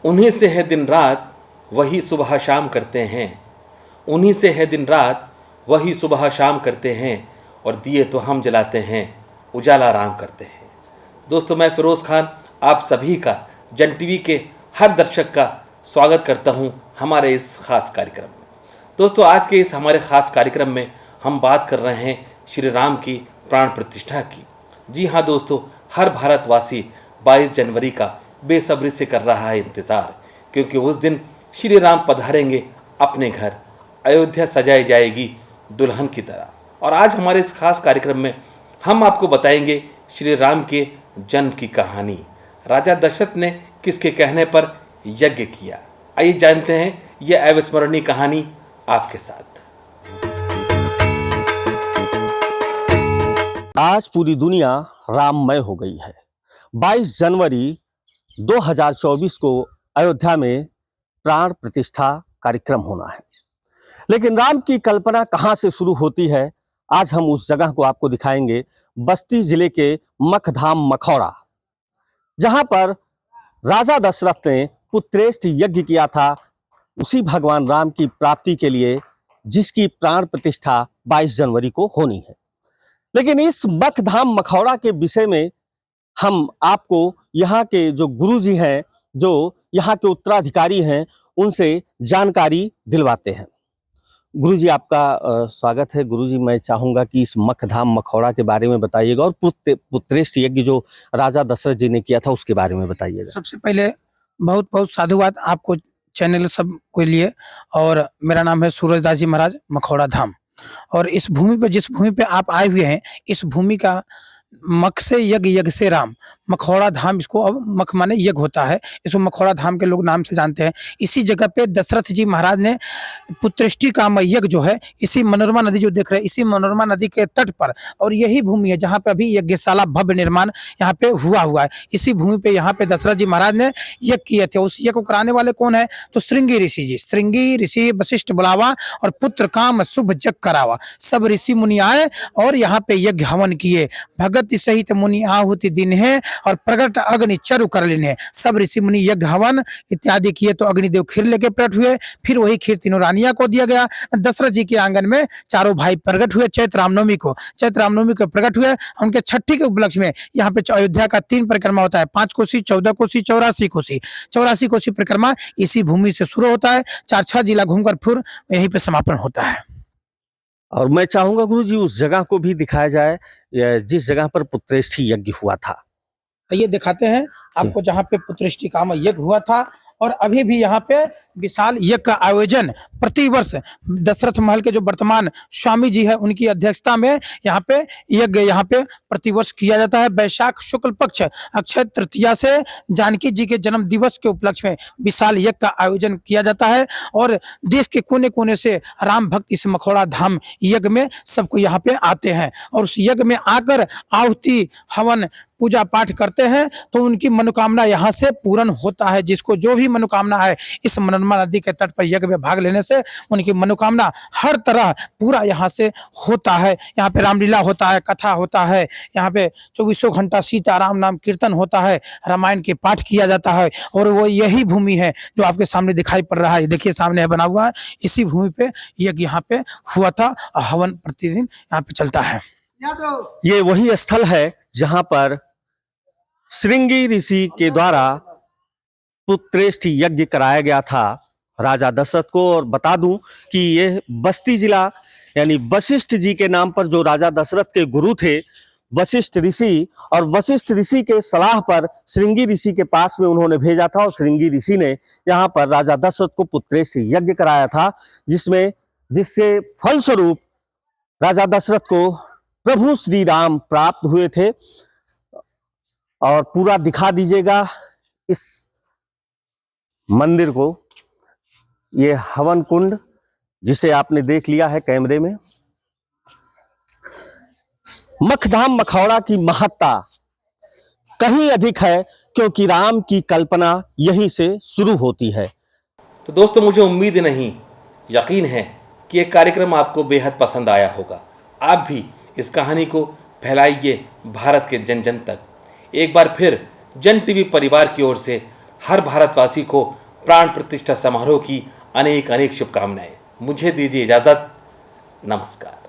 उन्हीं से है दिन रात वही सुबह शाम करते हैं, उन्हीं से है दिन रात वही सुबह शाम करते हैं, और दिए तो हम जलाते हैं, उजाला राम करते हैं। दोस्तों, मैं फिरोज़ खान आप सभी का जन टीवी के हर दर्शक का स्वागत करता हूं हमारे इस खास कार्यक्रम में। दोस्तों, आज के इस हमारे ख़ास कार्यक्रम में हम बात कर रहे हैं श्री राम की प्राण प्रतिष्ठा की। जी हाँ दोस्तों, हर भारतवासी 22 जनवरी का बेसब्री से कर रहा है इंतज़ार, क्योंकि उस दिन श्री राम पधारेंगे अपने घर, अयोध्या सजाई जाएगी दुल्हन की तरह। और आज हमारे इस खास कार्यक्रम में हम आपको बताएंगे श्री राम के जन्म की कहानी। राजा दशरथ ने किसके कहने पर यज्ञ किया, आइए जानते हैं यह अविस्मरणीय कहानी आपके साथ। आज पूरी दुनिया राममय हो गई है। 22 जनवरी 2024 को अयोध्या में प्राण प्रतिष्ठा कार्यक्रम होना है। लेकिन राम की कल्पना कहाँ से शुरू होती है, आज हम उस जगह को आपको दिखाएंगे। बस्ती जिले के मखधाम मखौड़ा, जहां पर राजा दशरथ ने पुत्रेष्ठ यज्ञ किया था, उसी भगवान राम की प्राप्ति के लिए, जिसकी प्राण प्रतिष्ठा 22 जनवरी को होनी है। लेकिन इस मखधाम मखौड़ा के विषय में हम आपको यहाँ के जो गुरुजी हैं, जो यहाँ के उत्तराधिकारी हैं, उनसे जानकारी दिलवाते हैं। गुरुजी, आपका स्वागत है। गुरुजी, मैं चाहूँगा कि इस मखधाम मखौड़ा के बारे में बताइएगा और पुत्रेष्ठ यज्ञ जो राजा दशरथ जी ने किया था उसके बारे में बताइएगा। सबसे पहले बहुत बहुत साधुवाद आपको, चैनल सब के लिए। और मेरा नाम है सूरजदास जी महाराज मखौड़ा धाम। और इस भूमि पे, जिस भूमि पे आप आए हुए हैं, इस भूमि का मख से यज्ञ, यज्ञ से राम, मखौड़ा धाम, इसको अब मख माने यज्ञ होता है, इसको मखौड़ा धाम के लोग नाम से जानते हैं। इसी जगह पे दशरथ जी महाराज ने पुत्रेष्टि का यज्ञ जो है, इसी मनोरमा नदी जो देख रहे हैं, इसी मनोरमा नदी के तट पर, और यही भूमि है जहाँ पे अभी यज्ञशाला भव्य निर्माण यहाँ पे हुआ है। इसी भूमि पे यहाँ पे दशरथ जी महाराज ने यज्ञ किए थे। उस यज्ञ को कराने वाले कौन है, तो श्रृंगी ऋषि जी। श्रृंगी ऋषि वशिष्ठ बुलावा और पुत्र काम शुभ जग करावा। सब ऋषि मुनि आए और यहाँ पे यज्ञ हवन किए। भगत सहित मुनि आहुति दिन है और प्रगट अग्नि चरु कर लेने। सब ऋषि मुनि यज्ञ हवन इत्यादि किए तो अग्निदेव खीर लेके प्रकट हुए। फिर वही खीर तीनों रानिया को दिया गया। दशरथ जी के आंगन में चारों भाई प्रकट हुए। चैत्र रामनवमी को प्रकट हुए। उनके छठी के उपलक्ष्य में यहाँ पे अयोध्या का 3 परिक्रमा होता है, 5 कोसी, 14 कोसी, 84 कोसी। 84 कोसी परिक्रमा इसी भूमि से शुरू होता है। 4-6 जिला घूमकर फिर यहीं पे समापन होता है। और मैं चाहूंगा गुरुजी उस जगह को भी दिखाया जाए जिस जगह पर पुत्रेष्ठी यज्ञ हुआ था। ये दिखाते हैं आपको, जहाँ पे पुत्रेष्टि का यज्ञ हुआ था। और अभी भी यहाँ पे विशाल यज्ञ का आयोजन प्रतिवर्ष दशरथ महल के जो वर्तमान स्वामी जी है, उनकी अध्यक्षता में यहाँ पे यज्ञ यहाँ पे प्रतिवर्ष किया जाता है। वैशाख शुक्ल पक्ष अक्षय तृतीया से जानकी जी के जन्म दिवस के उपलक्ष्य में विशाल यज्ञ का आयोजन किया जाता है। और देश के कोने कोने से राम भक्त इस मखौड़ा धाम यज्ञ में सबको यहाँ पे आते हैं और उस यज्ञ में आकर आहुति हवन पूजा पाठ करते हैं तो उनकी मनोकामना यहाँ से पूर्ण होता है। जिसको जो भी मनोकामना है, इस मनोरमा नदी के तट पर यज्ञ में भाग लेने से उनकी मनोकामना हर तरह पूरा यहाँ से होता है। यहाँ पे रामलीला होता है, कथा होता है, यहाँ पे 24 घंटा सीताराम नाम कीर्तन होता है, रामायण के पाठ किया जाता है। और वो यही भूमि है जो आपके सामने दिखाई पड़ रहा है, देखिए सामने बना हुआ है। इसी भूमि पे यज्ञ यहाँ पे हुआ था। हवन प्रतिदिन यहाँ पे चलता है। ये वही स्थल है जहां पर श्रृंगी ऋषि के द्वारा पुत्रेष्ठ यज्ञ कराया गया था राजा दशरथ को। और बता दूं कि ये बस्ती जिला यानी वशिष्ठ जी के नाम पर, जो राजा दशरथ के गुरु थे वशिष्ठ ऋषि, और वशिष्ठ ऋषि के सलाह पर श्रृंगी ऋषि के पास में उन्होंने भेजा था। और श्रृंगी ऋषि ने यहाँ पर राजा दशरथ को पुत्रेष्ठ यज्ञ कराया था, जिससे फलस्वरूप राजा दशरथ को प्रभु श्री राम प्राप्त हुए थे। और पूरा दिखा दीजिएगा इस मंदिर को, ये हवन कुंड जिसे आपने देख लिया है कैमरे में। मखधाम मखौड़ा की महत्ता कहीं अधिक है, क्योंकि राम की कल्पना यहीं से शुरू होती है। तो दोस्तों, मुझे उम्मीद नहीं, यकीन है कि ये कार्यक्रम आपको बेहद पसंद आया होगा। आप भी इस कहानी को फैलाइए भारत के जन जन तक। एक बार फिर जन टीवी परिवार की ओर से हर भारतवासी को प्राण प्रतिष्ठा समारोह की अनेक अनेक शुभकामनाएं। मुझे दीजिए इजाज़त। नमस्कार।